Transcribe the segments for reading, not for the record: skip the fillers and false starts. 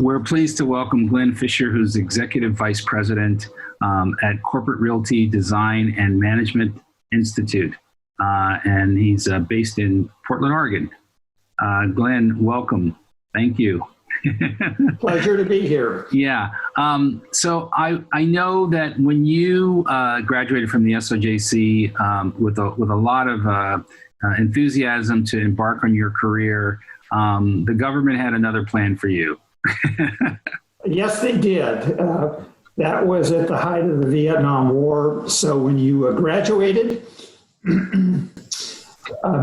We're pleased to welcome Glenn Fischer, who's Executive Vice President at Corporate Realty Design and Management Institute. And he's based in Portland, Oregon. Glenn, welcome. Thank you. Pleasure to be here. Yeah. So I know that when you graduated from the SOJC with a lot of enthusiasm to embark on your career, the government had another plan for you. Yes, they did. That was at the height of the Vietnam War. So when you graduated,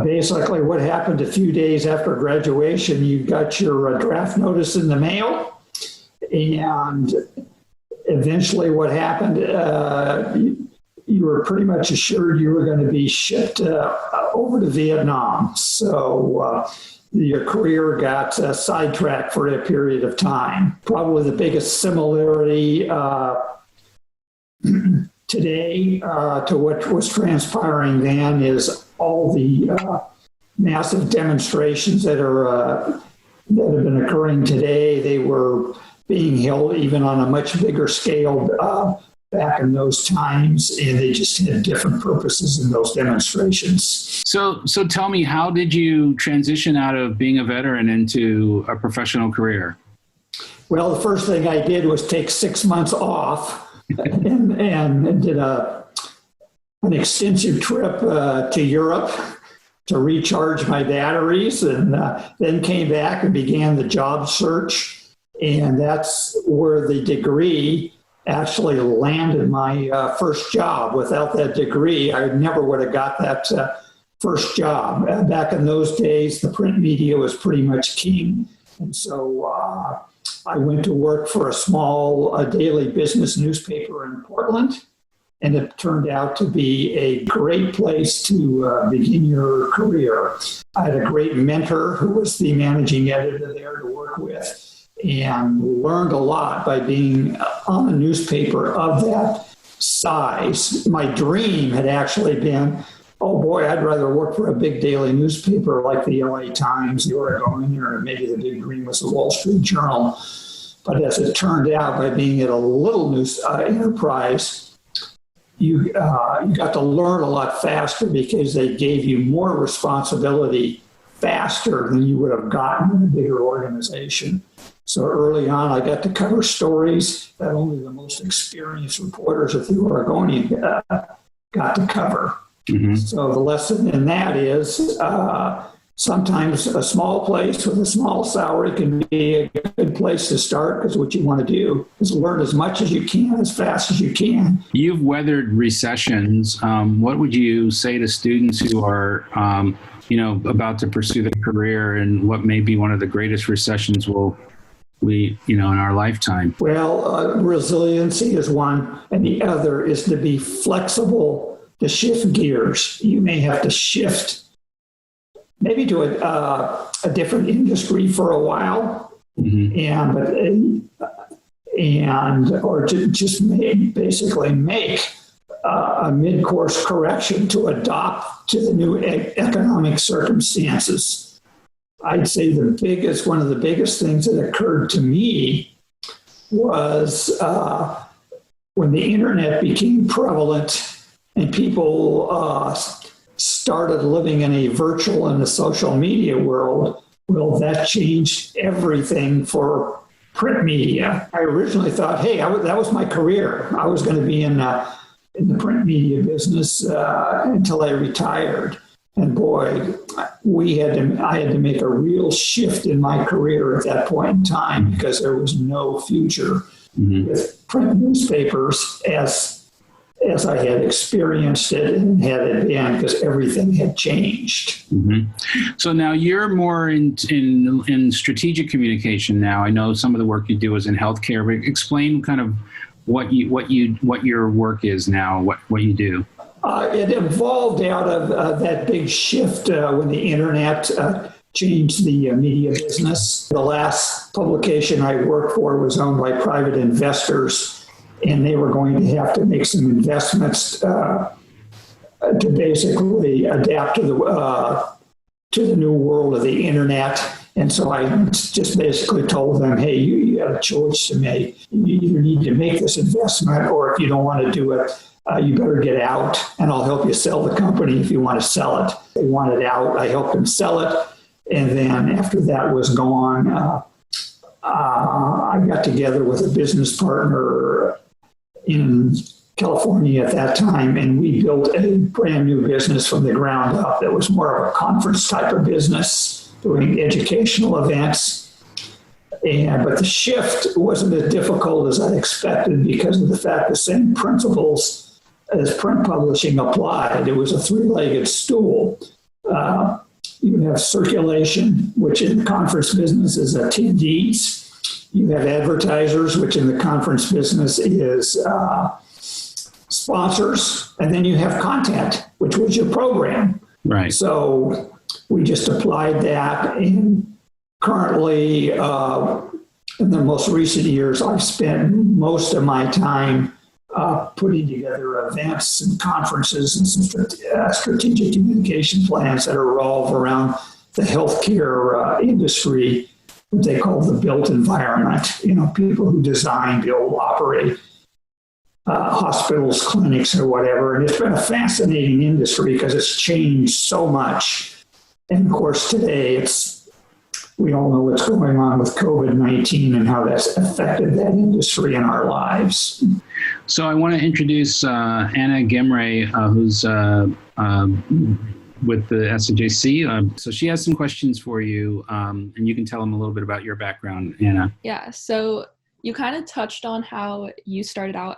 basically what happened a few days after graduation, you got your draft notice in the mail. And eventually what happened, you were pretty much assured you were going to be shipped over to Vietnam. So your career got sidetracked for a period of time. Probably the biggest similarity today to what was transpiring then is all the massive demonstrations that have been occurring today. They were being held even on a much bigger scale back in those times, and they just had different purposes in those demonstrations. So tell me, how did you transition out of being a veteran into a professional career? Well, the first thing I did was take 6 months off and did an extensive trip to Europe to recharge my batteries, and then came back and began the job search. And that's where the degree actually landed my first job. Without that degree, I never would have got that first job. Back in those days, the print media was pretty much king. And so I went to work for a small daily business newspaper in Portland, and it turned out to be a great place to begin your career. I had a great mentor who was the managing editor there to work with, and learned a lot by being on a newspaper of that size. My dream had actually been, oh boy, I'd rather work for a big daily newspaper like the LA Times, the Oregonian, or maybe the big dream was the Wall Street Journal. But as it turned out, by being at a little news enterprise, you got to learn a lot faster because they gave you more responsibility faster than you would have gotten in a bigger organization. So early on, I got to cover stories that only the most experienced reporters at the Oregonian got to cover. Mm-hmm. So the lesson in that is sometimes a small place with a small salary can be a good place to start, because what you want to do is learn as much as you can, as fast as you can. You've weathered recessions. What would you say to students who are about to pursue their career, and what may be one of the greatest recessions in our lifetime? Well, resiliency is one, and the other is to be flexible, to shift gears. You may have to shift maybe to a different industry for a while, mm-hmm. or to just basically make a mid-course correction to adopt to the new economic circumstances. I'd say one of the biggest things that occurred to me was when the internet became prevalent and people started living in a virtual and a social media world. Well, that changed everything for print media. I originally thought, hey, that was my career. I was going to be in the print media business until I retired. And boy, I had to make a real shift in my career at that point in time, because there was no future mm-hmm. with print newspapers as I had experienced it and had it been, because everything had changed. Mm-hmm. So now you're more in strategic communication now. I know some of the work you do is in healthcare, but explain kind of what your work is now, what you do. It evolved out of that big shift when the internet changed the media business. The last publication I worked for was owned by private investors, and they were going to have to make some investments to basically adapt to the new world of the internet And so I just basically told them, hey, you have a choice to make. You either need to make this investment, or if you don't want to do it, you better get out, and I'll help you sell the company if you want to sell it. They wanted out. I helped them sell it. And then after that was gone, I got together with a business partner in California at that time, and we built a brand new business from the ground up that was more of a conference type of business, doing educational events. But the shift wasn't as difficult as I expected because of the fact the same principles as print publishing applied. It was a three-legged stool. You have circulation, which in the conference business is attendees. You have advertisers, which in the conference business is sponsors. And then you have content, which was your program. Right. So we just applied that. And currently, in the most recent years, I've spent most of my time putting together events and conferences and some strategic communication plans that revolve around the healthcare industry, what they call the built environment. You know, people who design, build, operate hospitals, clinics, or whatever. And it's been a fascinating industry because it's changed so much. And of course, today we all know what's going on with COVID-19 and how that's affected that industry in our lives. So I want to introduce Anna Gemre, who's with the SOJC. So she has some questions for you, and you can tell them a little bit about your background, Anna. Yeah, so you kind of touched on how you started out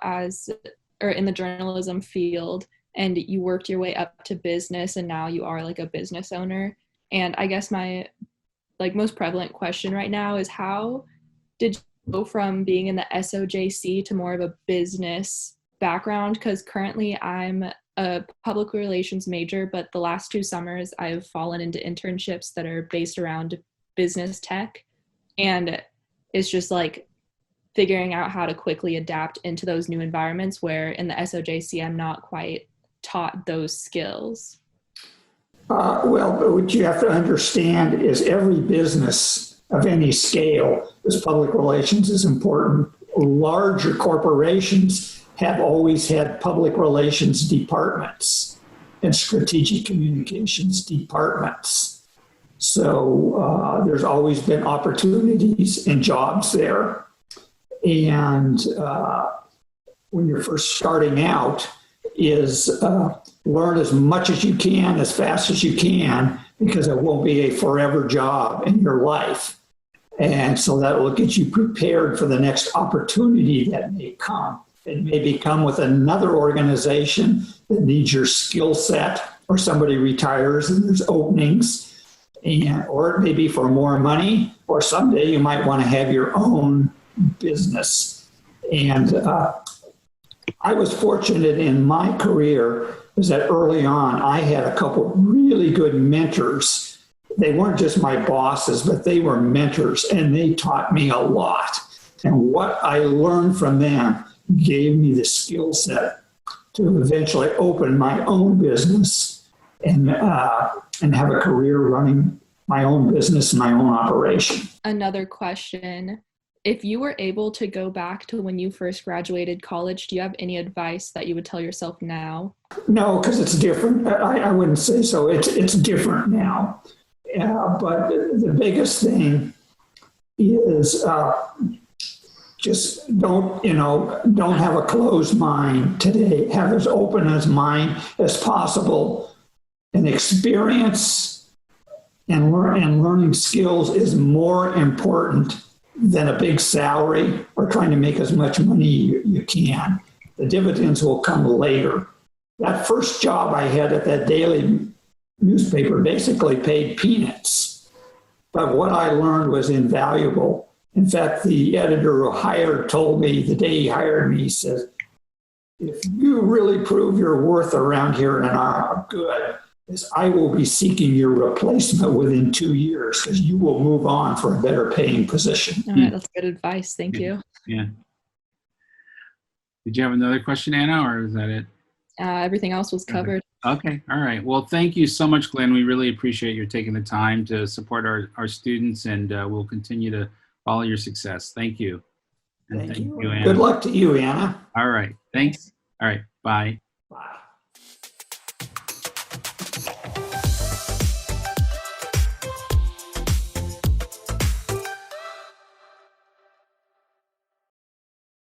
in the journalism field, and you worked your way up to business, and now you are like a business owner. And I guess my most prevalent question right now is, how did you go from being in the SOJC to more of a business background? Because currently I'm a public relations major, but the last 2 summers I've fallen into internships that are based around business tech. And it's just like figuring out how to quickly adapt into those new environments where in the SOJC I'm not quite taught those skills. Well, what you have to understand is every business of any scale, this public relations is important. Larger corporations have always had public relations departments and strategic communications departments. So there's always been opportunities and jobs there. And when you're first starting out, is learn as much as you can, as fast as you can, because it won't be a forever job in your life. And so that will get you prepared for the next opportunity that may come. It may come with another organization that needs your skill set, or somebody retires and there's openings, or it may be for more money, or someday you might want to have your own business. And I was fortunate in my career is that early on I had a couple really good mentors. They weren't just my bosses, but they were mentors, and they taught me a lot. And what I learned from them gave me the skill set to eventually open my own business and have a career running my own business and my own operation. Another question. If you were able to go back to when you first graduated college, do you have any advice that you would tell yourself now? No, because it's different. I wouldn't say so. It's different now. But the biggest thing is just don't have a closed mind today. Have as open as mind as possible. And experience and learning skills is more important than a big salary or trying to make as much money you can. The dividends will come later. That first job I had at that daily newspaper basically paid peanuts, but what I learned was invaluable. In fact, the editor who hired told me the day he hired me, he says, if you really prove your worth around here and are good, I will be seeking your replacement within 2 years because you will move on for a better paying position. All right, that's good advice. Thank you. Yeah. Did you have another question, Anna, or is that it? everything else was covered. Okay. All right. Well, thank you so much, Glenn. We really appreciate your taking the time to support our students, and we'll continue to follow your success. Thank you. And Thank you. Anna. Good luck to you, Anna. All right. Thanks. All right. Bye. Bye.